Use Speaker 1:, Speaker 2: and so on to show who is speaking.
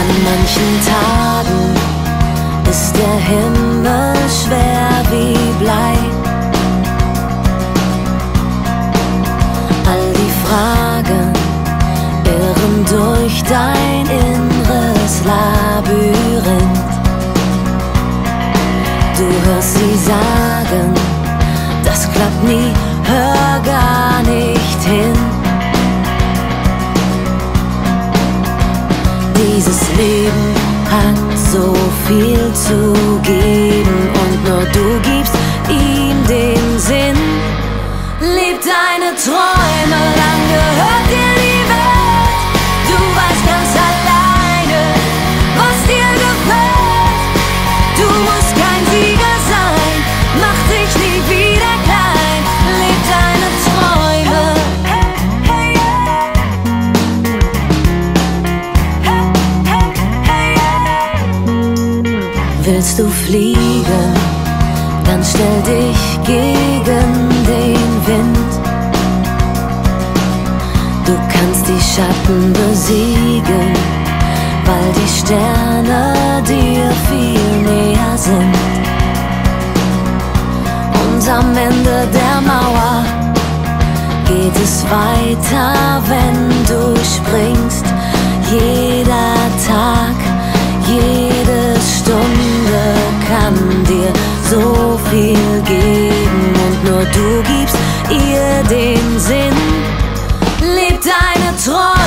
Speaker 1: An manchen Tagen ist der Himmel schwer wie Blei. All die Fragen irren durch dein inneres Labyrinth. Du hörst sie sagen, das klappt nie, hör gar nicht hin. Dieses Leben hat so viel zu geben und nur du gibst ihm den Sinn. Leb deine Träume, lang gehört dir die Welt. Du weißt ganz alleine, was dir gefällt. Du musst kein Sieger sein, mach dich nie wieder klein. Leb deine Träume. Willst du fliegen, dann stell dich gegen den Wind. Du kannst die Schatten besiegen, weil die Sterne dir viel näher sind. Und am Ende der Mauer geht es weiter, wenn du springst. Jeder Tag, jede Stunde kann dir so viel geben und nur du gibst ihr den Sinn. Leb deine Träume.